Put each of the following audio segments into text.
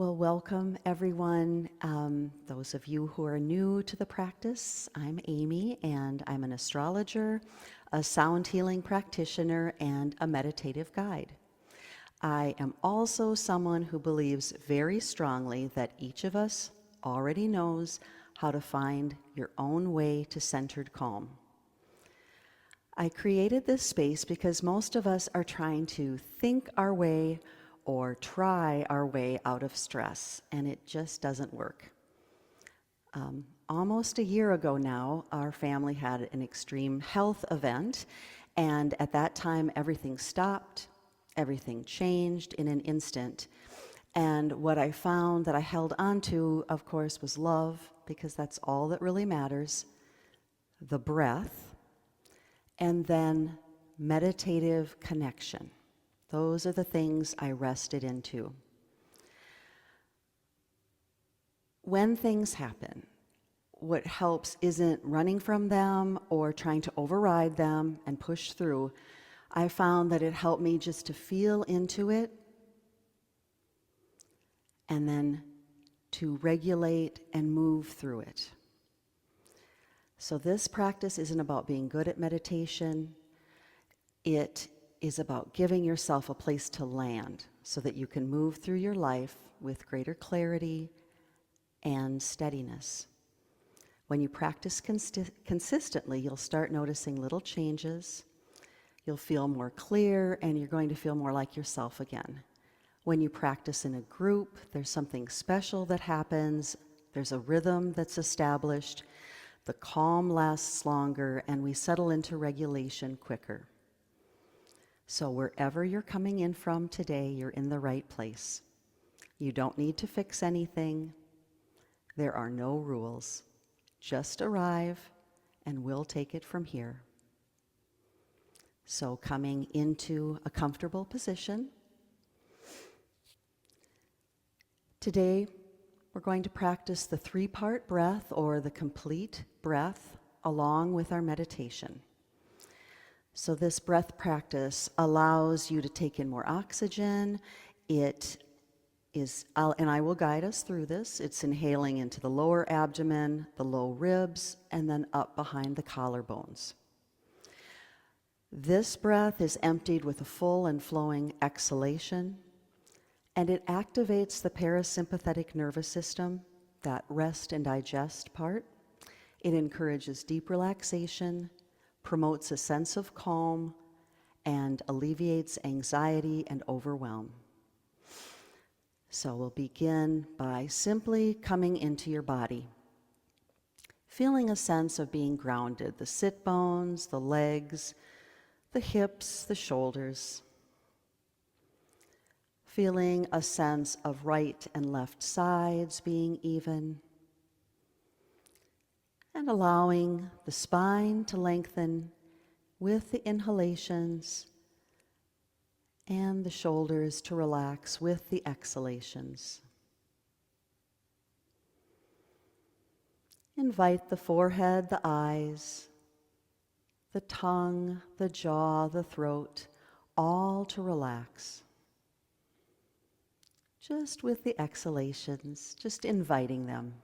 Well, welcome everyone. Those of you who are new to the practice, I'm Amy, and I'm an astrologer, a sound healing practitioner, and a meditative guide. I am also someone who believes very strongly that each of us already knows how to find your own way to centered calm. I created this space because most of us are trying to think our way or try our way out of stress, and it just doesn't work. Almost a year ago now, our family had an extreme health event, and at that time, everything stopped, everything changed in an instant. And what I found that I held on to, of course, was love, because that's all that really matters, the breath, and then meditative connection. Those are the things I rested into. When things happen, what helps isn't running from them or trying to override them and push through. I found that it helped me just to feel into it and then to regulate and move through it. So this practice isn't about being good at meditation. It is about giving yourself a place to land so that you can move through your life with greater clarity and steadiness. When you practice consistently, you'll start noticing little changes. You'll feel more clear, and you're going to feel more like yourself again. When you practice in a group, there's something special that happens. There's a rhythm that's established. The calm lasts longer, and we settle into regulation quicker. So wherever you're coming in from today, you're in the right place. You don't need to fix anything. There are no rules. Just arrive, and we'll take it from here. So coming into a comfortable position. Today, we're going to practice the 3-part breath, or the complete breath, along with our meditation. So this breath practice allows you to take in more oxygen. It is, and I will guide us through this. It's inhaling into the lower abdomen, the low ribs, and then up behind the collarbones. This breath is emptied with a full and flowing exhalation, and it activates the parasympathetic nervous system, that rest and digest part. It encourages deep relaxation, promotes a sense of calm, and alleviates anxiety and overwhelm. So we'll begin by simply coming into your body, feeling a sense of being grounded, the sit bones, the legs, the hips, the shoulders. Feeling a sense of right and left sides being even, and allowing the spine to lengthen with the inhalations and the shoulders to relax with the exhalations. Invite the forehead, the eyes, the tongue, the jaw, the throat, all to relax. Just with the exhalations, just inviting them.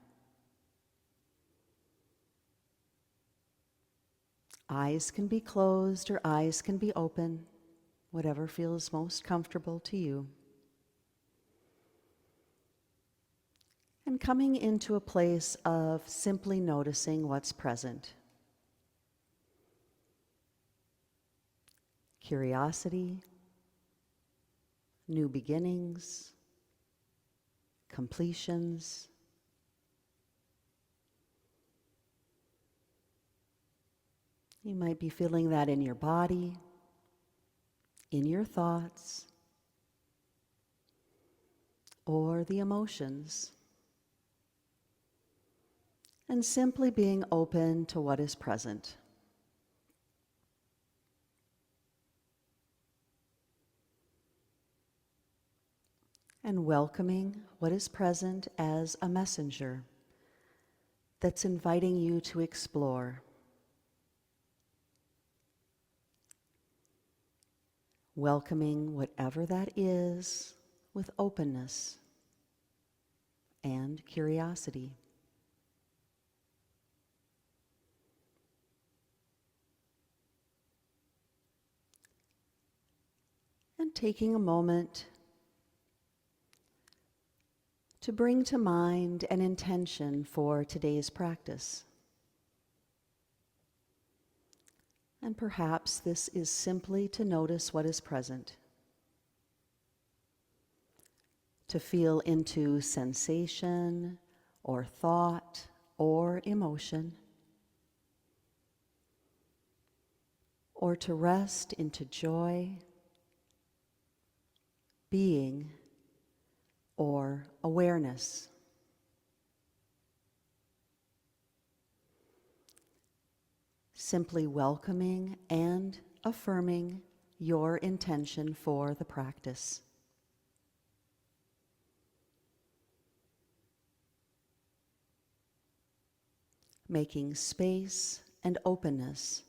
Eyes can be closed or eyes can be open, whatever feels most comfortable to you. And coming into a place of simply noticing what's present. Curiosity, new beginnings, completions. You might be feeling that in your body, in your thoughts, or the emotions. And simply being open to what is present. And welcoming what is present as a messenger that's inviting you to explore. Welcoming whatever that is with openness. and curiosity. And taking a moment to bring to mind an intention for today's practice. And perhaps this is simply to notice what is present, to feel into sensation or thought or emotion, or to rest into joy, being, or awareness. Simply welcoming and affirming your intention for the practice. Making space and openness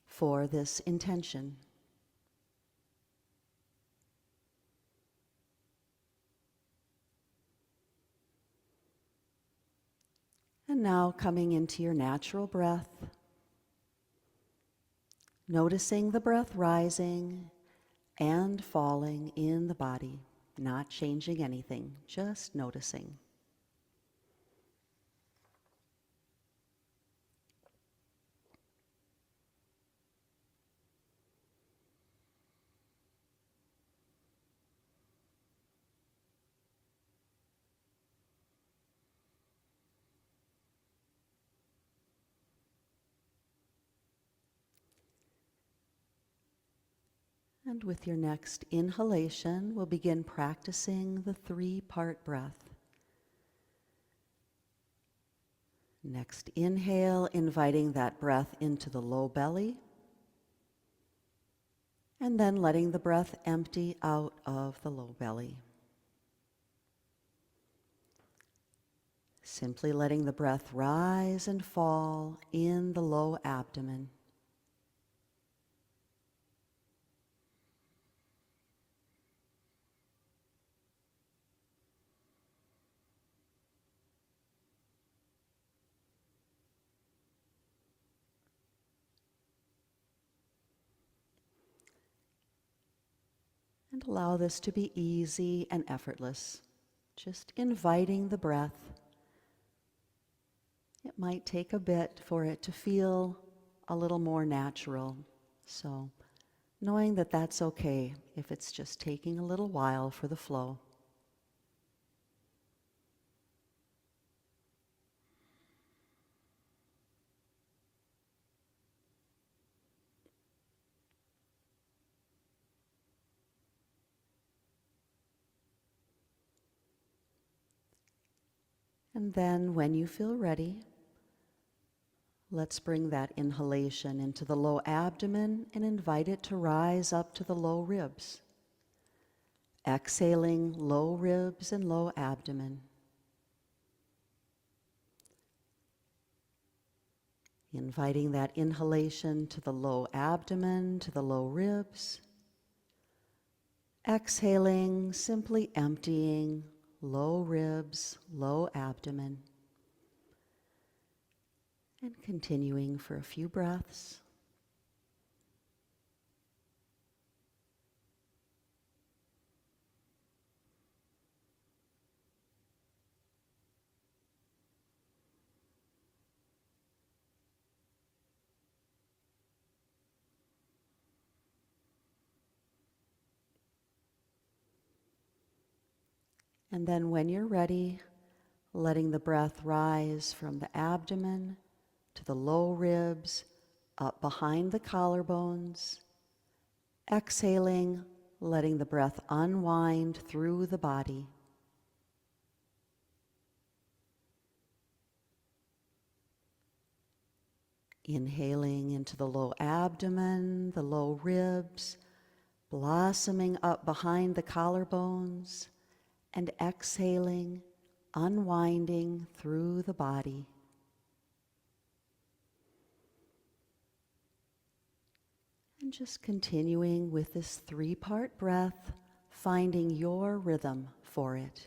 for this intention. And now coming into your natural breath, noticing the breath rising and falling in the body, not changing anything, just noticing. And with your next inhalation, we'll begin practicing the 3-part breath. Next inhale, inviting that breath into the low belly, and then letting the breath empty out of the low belly. Simply letting the breath rise and fall in the low abdomen. And allow this to be easy and effortless. Just inviting the breath. It might take a bit for it to feel a little more natural. So knowing that that's okay if it's just taking a little while for the flow. And then when you feel ready, let's bring that inhalation into the low abdomen and invite it to rise up to the low ribs. Exhaling low ribs and low abdomen. Inviting that inhalation to the low abdomen, to the low ribs. Exhaling, simply emptying low ribs, low abdomen. And continuing for a few breaths. And then when you're ready, letting the breath rise from the abdomen to the low ribs, up behind the collarbones. Exhaling, letting the breath unwind through the body. Inhaling into the low abdomen, the low ribs, blossoming up behind the collarbones, and exhaling, unwinding through the body. And just continuing with this 3-part breath, finding your rhythm for it.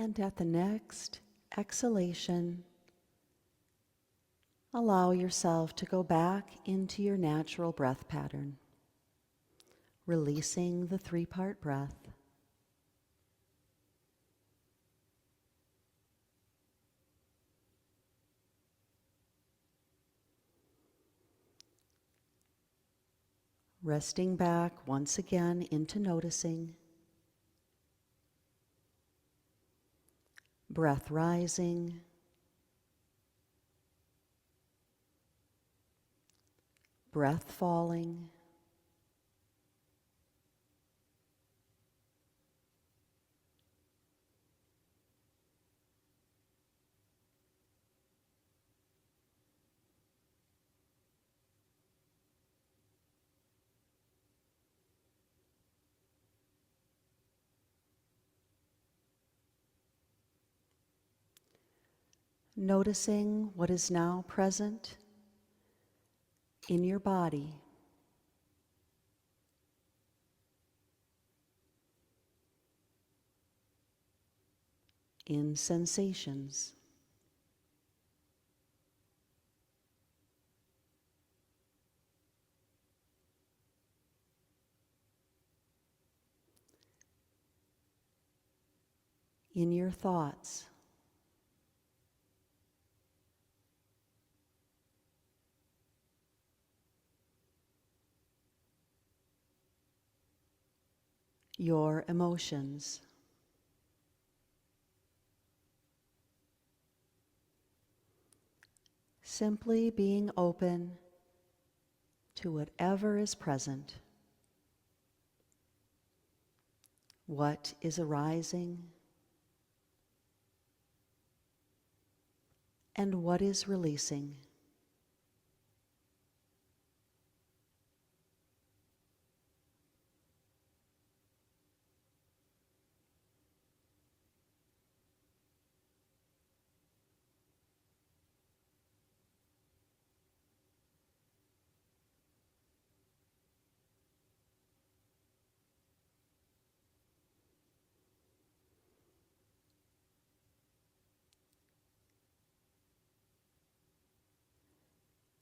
And at the next exhalation, allow yourself to go back into your natural breath pattern, releasing the three-part breath. Resting back once again into noticing. Breath rising. Breath falling. Noticing what is now present in your body. In sensations. In your thoughts. Your emotions. Simply being open to whatever is present. What is arising and what is releasing.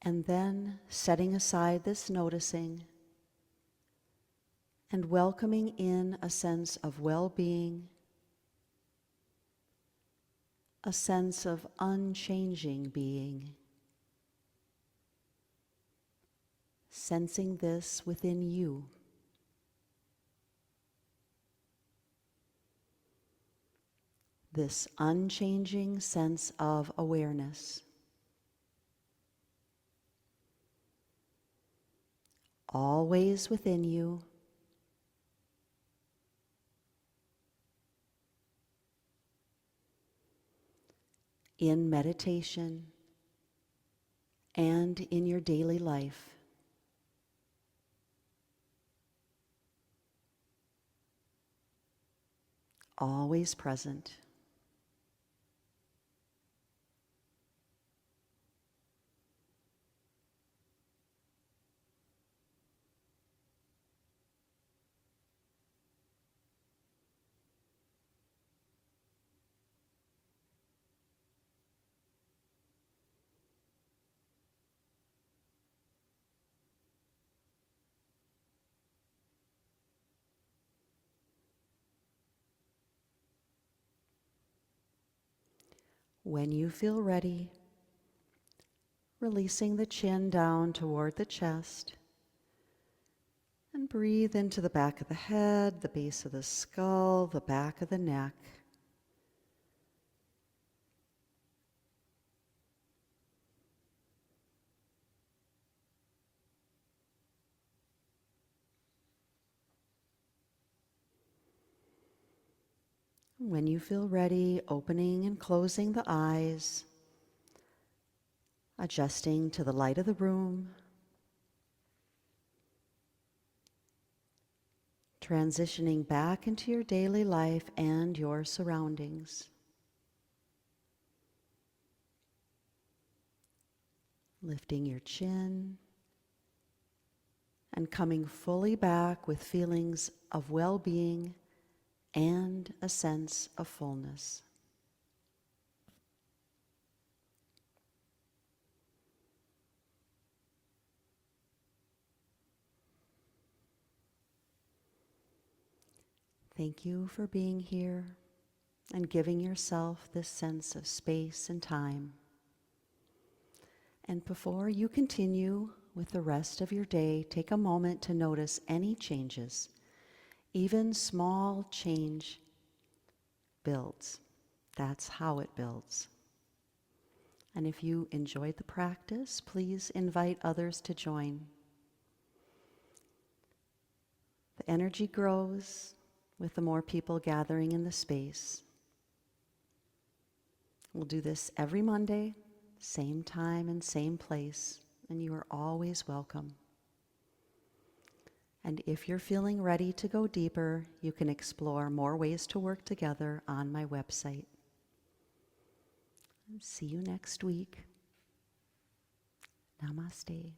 And then setting aside this noticing and welcoming in a sense of well-being, a sense of unchanging being. Sensing this within you. This unchanging sense of awareness. Always within you. In meditation and in your daily life. Always present. When you feel ready, releasing the chin down toward the chest, and breathe into the back of the head, the base of the skull, the back of the neck. When you feel ready, opening and closing the eyes, adjusting to the light of the room, transitioning back into your daily life and your surroundings. Lifting your chin and coming fully back with feelings of well-being and a sense of fullness. Thank you for being here and giving yourself this sense of space and time. And before you continue with the rest of your day, take a moment to notice any changes. Even small change builds. That's how it builds. And if you enjoyed the practice, please invite others to join. The energy grows with the more people gathering in the space. We'll do this every Monday, same time and same place, and you are always welcome. And if you're feeling ready to go deeper, you can explore more ways to work together on my website. See you next week. Namaste.